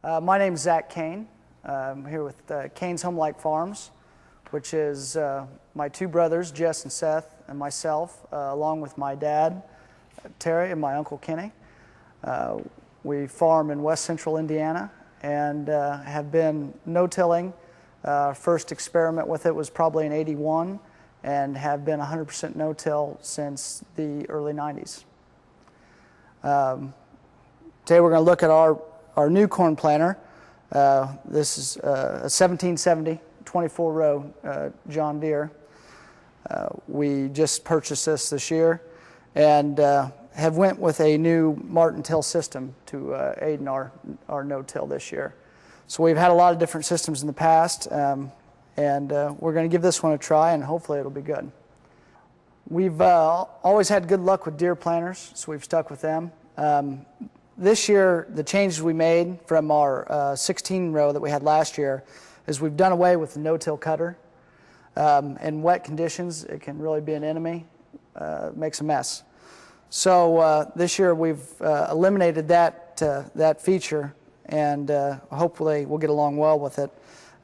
My name's Zach Cain. I'm here with Cain's Home-Like Farms, which is my two brothers, Jess and Seth, and myself, along with my dad, Terry, and my uncle Kenny. We farm in west central Indiana and have been no-tilling. First experiment with it was probably in '81 and have been 100% no-till since the early '90s. Today we're going to look at our new corn planter. This is a 1770 24-row John Deere. We just purchased this year and have went with a new Martin till system to aid in our no-till this year. So we've had a lot of different systems in the past, and we're going to give this one a try, and hopefully it'll be good. We've always had good luck with Deere planters, so we've stuck with them. This year, the changes we made from our 16-row that we had last year is we've done away with the no-till cutter. In wet conditions, it can really be an enemy. It makes a mess. So this year, we've eliminated that feature, and hopefully we'll get along well with it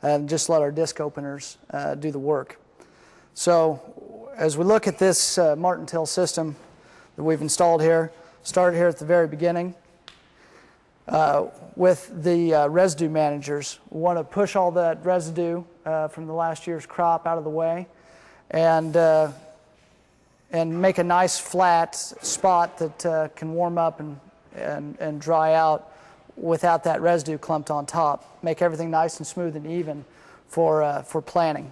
and just let our disc openers do the work. So as we look at this Martin till system that we've installed here, started here at the very beginning. With the residue managers. We want to push all that residue from the last year's crop out of the way and make a nice flat spot that can warm up and dry out without that residue clumped on top. Make everything nice and smooth and even for planting.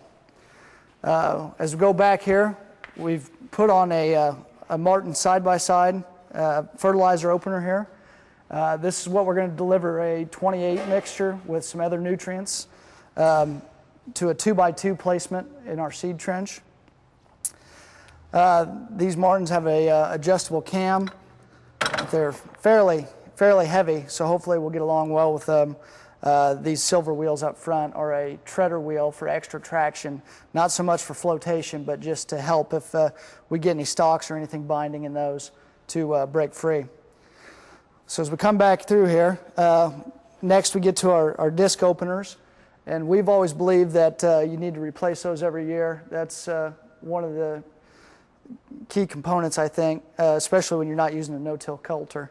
As we go back here, we've put on a Martin side-by-side fertilizer opener here. This is what we're going to deliver, a 28 mixture with some other nutrients to a 2x2 placement in our seed trench. These Martins have a adjustable cam. They're fairly heavy, so hopefully we'll get along well with them. These silver wheels up front are a treader wheel for extra traction, not so much for flotation, but just to help if we get any stalks or anything binding in those to break free. So as we come back through here, next we get to our disc openers, and we've always believed that you need to replace those every year. That's one of the key components, I think, especially when you're not using a no-till coulter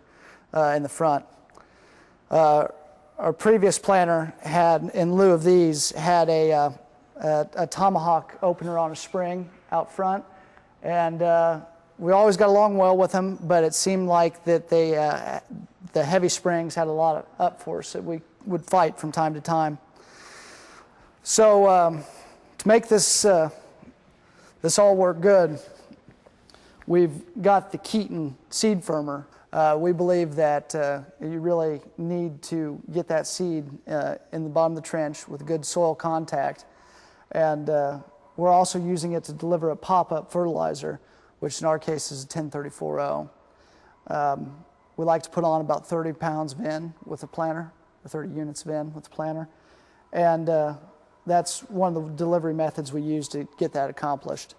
in the front. Our previous planter had, in lieu of these, had a tomahawk opener on a spring out front, and we always got along well with them, but it seemed like that the heavy springs had a lot of up force that we would fight from time to time. So to make this all work good, we've got the Cain seed firmer. We believe that you really need to get that seed in the bottom of the trench with good soil contact, and we're also using it to deliver a pop-up fertilizer, which in our case is a 1034-0. We like to put on about 30 pounds of N with the planter, or 30 units of N with the planter, and that's one of the delivery methods we use to get that accomplished.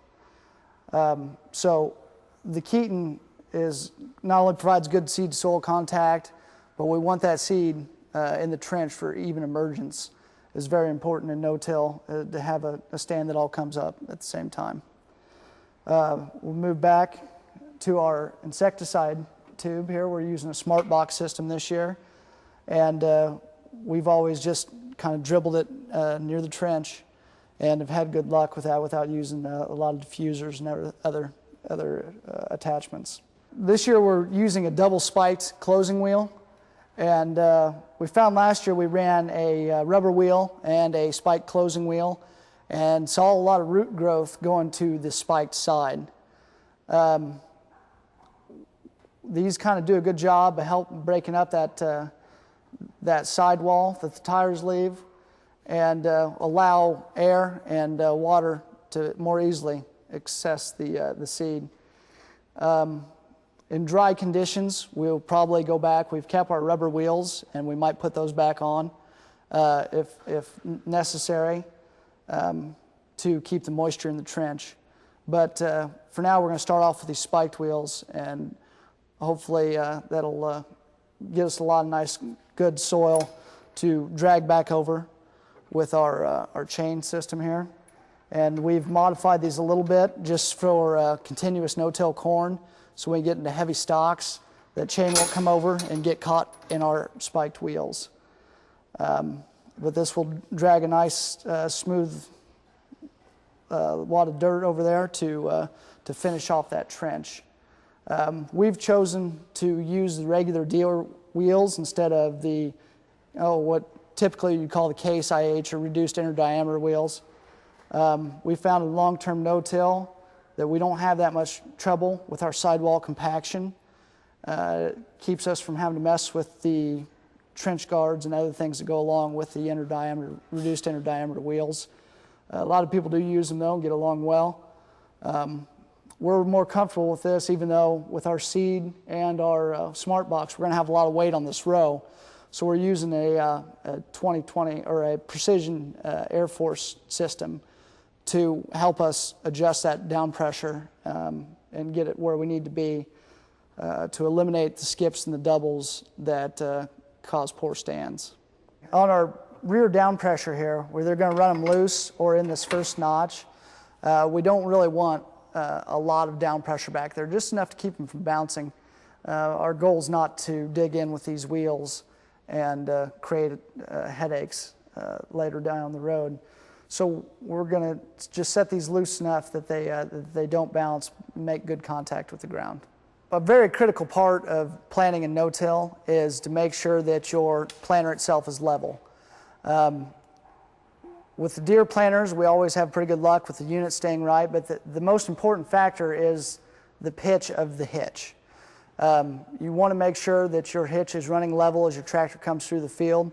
So the Cain is not only provides good seed-to-soil contact, but we want that seed in the trench for even emergence. It's very important in no-till to have a stand that all comes up at the same time. We'll move back to our insecticide tube here. We're using a smart box system this year, and we've always just kind of dribbled it near the trench and have had good luck with that without using a lot of diffusers and other attachments. This year we're using a double spiked closing wheel, and we found last year we ran a rubber wheel and a spiked closing wheel and saw a lot of root growth going to the spiked side. These kind of do a good job of helping breaking up that sidewall that the tires leave and allow air and water to more easily access the seed. In dry conditions, we'll probably go back. We've kept our rubber wheels, and we might put those back on if necessary to keep the moisture in the trench. But for now, we're going to start off with these spiked wheels, and hopefully that'll give us a lot of nice, good soil to drag back over with our chain system here. And we've modified these a little bit just for continuous no-till corn, so when we get into heavy stalks, that chain won't come over and get caught in our spiked wheels. But this will drag a nice, smooth wad of dirt over there to finish off that trench. We've chosen to use the regular dealer wheels instead of the, what typically you call the case IH or reduced inner diameter wheels. We found in long-term no-till that we don't have that much trouble with our sidewall compaction. It keeps us from having to mess with the trench guards and other things that go along with the reduced inner diameter wheels. A lot of people do use them though and get along well. We're more comfortable with this, even though with our seed and our smart box, we're going to have a lot of weight on this row. So we're using a 2020 or a precision Air Force system to help us adjust that down pressure and get it where we need to be to eliminate the skips and the doubles that cause poor stands. On our rear down pressure here, where they're going to run them loose or in this first notch, we don't really want a lot of down pressure back there, just enough to keep them from bouncing. Our goal is not to dig in with these wheels and create headaches later down the road. So we're going to just set these loose enough that they don't bounce, make good contact with the ground. A very critical part of planting in no-till is to make sure that your planter itself is level. With the deer planters, we always have pretty good luck with the unit staying right, but the most important factor is the pitch of the hitch. You want to make sure that your hitch is running level as your tractor comes through the field.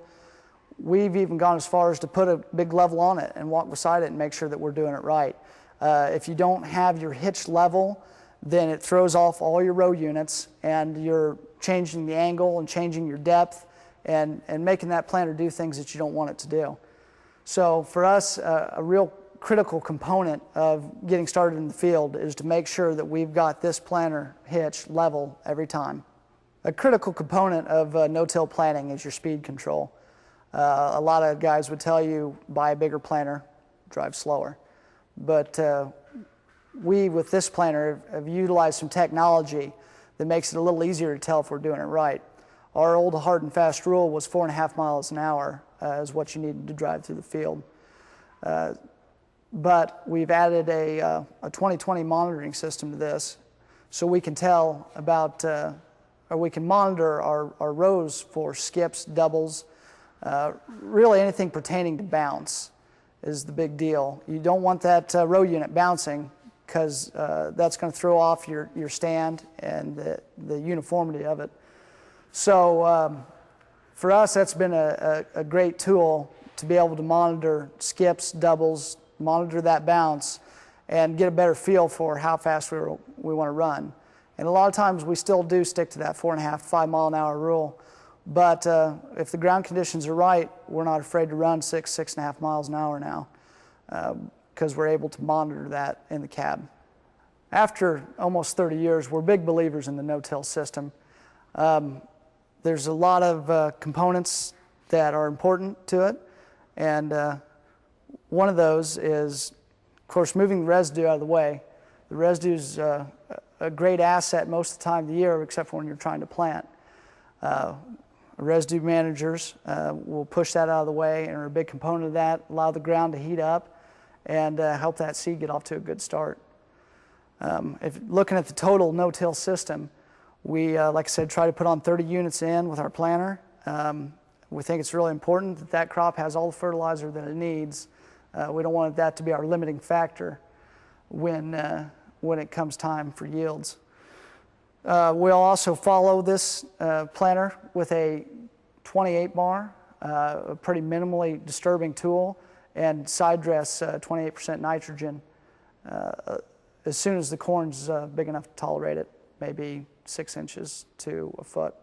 We've even gone as far as to put a big level on it and walk beside it and make sure that we're doing it right. If you don't have your hitch level, then it throws off all your row units and you're changing the angle and changing your depth and making that planter do things that you don't want it to do. So for us, a real critical component of getting started in the field is to make sure that we've got this planter hitch level every time. A critical component of no-till planting is your speed control. A lot of guys would tell you buy a bigger planter, drive slower. But we, with this planter, have utilized some technology that makes it a little easier to tell if we're doing it right. Our old hard and fast rule was 4.5 miles an hour is what you needed to drive through the field. But we've added a 2020 monitoring system to this, so we can tell about, or we can monitor our rows for skips, doubles, really anything pertaining to bounce is the big deal. You don't want that row unit bouncing because that's going to throw off your stand and the uniformity of it. So for us, that's been a great tool to be able to monitor skips, doubles, monitor that bounce, and get a better feel for how fast we want to run. And a lot of times we still do stick to that 4.5, 5 mile an hour rule. But if the ground conditions are right, we're not afraid to run 6.5 miles an hour now because we're able to monitor that in the cab. After almost 30 years, we're big believers in the no-till system. There's a lot of components that are important to it, and one of those is, of course, moving the residue out of the way. The residue is a great asset most of the time of the year, except for when you're trying to plant. Residue managers will push that out of the way and are a big component of that, allow the ground to heat up and help that seed get off to a good start. If looking at the total no-till system, we, like I said, try to put on 30 units in with our planter. We think it's really important that that crop has all the fertilizer that it needs. We don't want that to be our limiting factor when it comes time for yields. We'll also follow this planter with a 28 bar, a pretty minimally disturbing tool, and side dress 28% nitrogen as soon as the corn's big enough to tolerate it, maybe 6 inches to a foot.